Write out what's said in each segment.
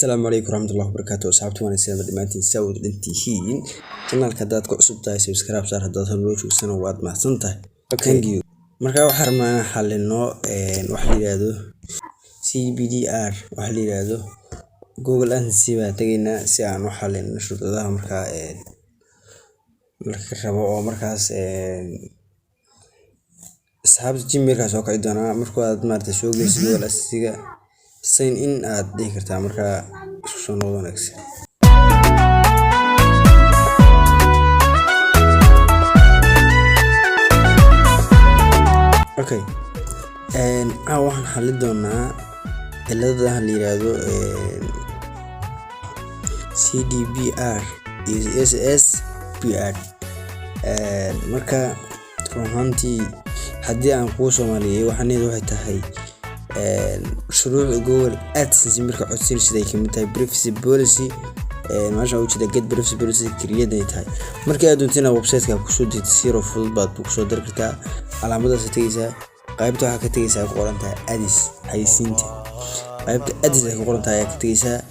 السلام عليكم ورحمة الله وبركاته. أصحابتي وأنا سلام دمانتين سود الانتهين channel كدات كعصب تاي سبسكرايب صار هدات هلوش وسنة واد ما سنته. Thank you. مركا وحر ما حل إنه وحلي هذا CBDR وحلي هذا جوجل أنسيبه تجينا ساعة وحل إنه شو ده مركا ربع مركز أصحاب الجيم مركز وقع دونا مركا مرت شو جلس جوجل أسيجا sign in aad dhihi kartaa marka soo noqdo wanaagsan. Okay waxaan xalin doonaa ciladaha la yiraahdo CDBR iyo SSBR marka runtii haddii aan ku Soomaaliyeey waxay tahay شروع جوجل أدسنس مركز عصير سيدا كمتاي بريفسي بوليسي ماشي أو كذا get بريفسي بوليسي كريه دايتاي مركز أدونتنا ويب سايت كوسو دي تسيرو فول باد بوكسو دركتا على مدى ستيجا قايبتها كتيجا قرنتها أديس حيسينته قايبت أديس قرنتها كتيجا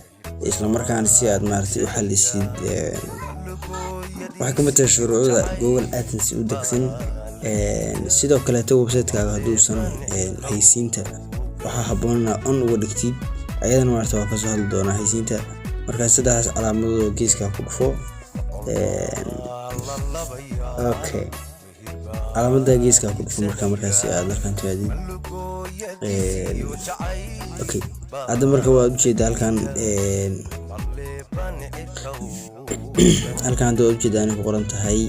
إسلام مركز عن السياد مارتي وحل السيد وحكمت الشروع جوجل أدسنس ودكسن sidoo kale web site-kaaga haduusan haysiinta waxa haboona on uga dhigtid ayadana marta waa ka soo hadli doona haysiinta marka sidaas calaamadooda geeska ku dhufo okay calaamadda geeska ku dhufo markaas aad halkan timaadid okay hadda marka waa u jeedaa halkan hadda waa u jeedaa inay ku qoran tahay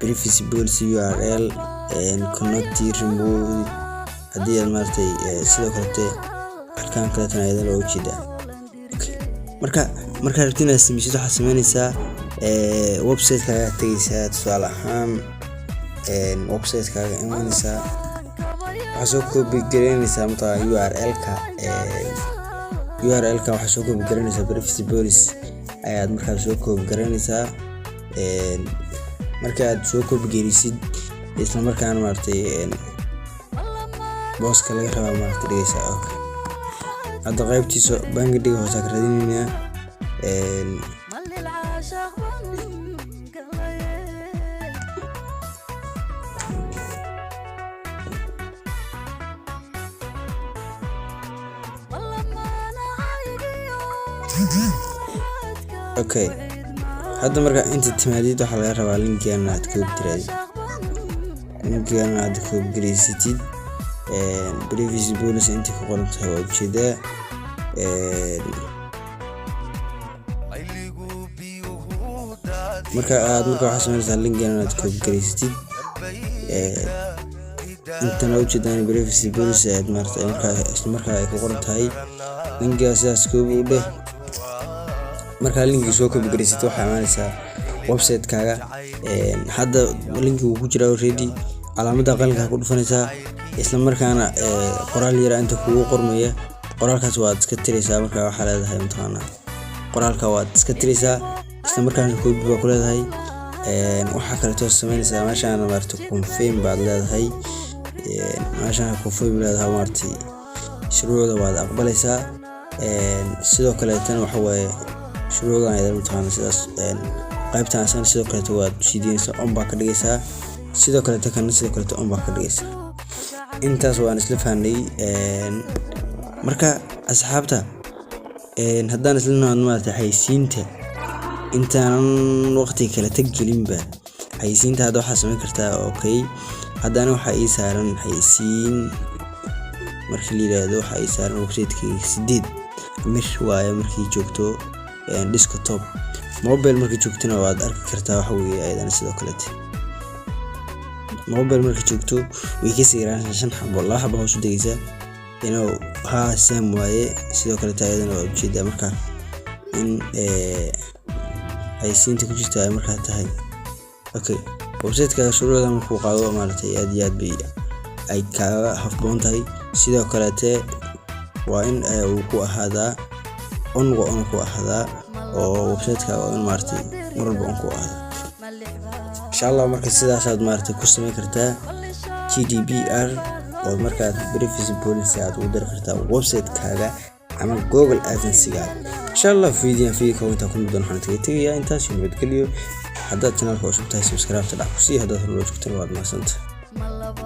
privacy policy URL and cannot remove hadii aad maartay sidoo kale halkan kale tan ayada loo jeedaa okay marka rabtina simisido waxa sameynaysaa website-kaaga tagaysaa tusaale ahaan website-kaaga imanaysaa waxa soo copy gareynaysaa marka URL-ka waxa soo copy gareynaysaa privacy policy ayaad markaa soo copy gareynaysaa marka aad soo copy garisid isla markaana maartay booska laga rabaa maartay dhigaysa okay hadda qaybtiisa bangiga hoose ka raadinayna okay hadda marka inta timaadid waxa laga rabaa linkigan aad ku diraayd linkigan aad ku garisid privacy policy inta ku qoran tahay waa ujeedaa marka waxa sameynaysaa linkigan aad ku garisid inta loo jeedaan privacy policy aad martay marka ay ku qoran tahay linkiga sidaas ku u dheh marka linkiga soo copy garisid waxa imanaysaa website-kaaga hadda linkigu ku jira already calaamadda qalinka ku dhufanaysaa isla markaana qoraal yar inta kugu qormaya qoraalkaas waad iska tiraysaa marka waxa leedahay imtixaan qoraalka waad iska tiraysaa isla markaana copy ba ku leedahay waxa kale oo sameynaysaa meeshaan maartay confirm baad leedahay meeshaan confirm leedahay maartay shuruucda waad aqbalaysaa sidoo kale tan waxa waaye shuruudaha ay imtixaan sidaas qaybtan asan sidoo kale waad sideenaysaa on baa ka dhigaysaa sidoo kale tan sidoo kale on baa ka dhigaysaa intaas waan isla fahnay marka asxaabta haddaan isla noo maartay haysiinta intaan waqti kale taggelinba haysiinta hadda waxa sameyn kartaa okay haddana waxa ay saaran haysiin markii la yiraahdo waxa ay saaran website-kii 8 mir waaye markii joogto desktop mobile markii joogtana waad arki kartaa waxa weeye ayadana sidoo kale mobile markii joogto way ka siiraan 5 xabo la xabo hoos u degaysa inuu same waaye sidoo kale ayadana waa ujeedaa marka in ay siinta ku jirtaa marka tahay okay website-ka shuruucda markuu qaado maartay aad iyo aad bay ay kaaga habboon tahay sidoo kale waa in uu ku ahaadaa on ku ahaadaa oo website-ka waa in maartay marba on ku ahaadaa insha Allah marka sidaas aad maartay ku sameyn kartaa GDPR oo markaad privacy policy aad u dir kartaa website-kaaga ama Google AdSense-gaaga. insha Allah video ka ku muddo waxaan tagayaa intaas iyo nabadgelyo. haddaad channelka cusub tahay subscribe ta dhac ku sii haddaad hore u joogto waad mahadsantahay.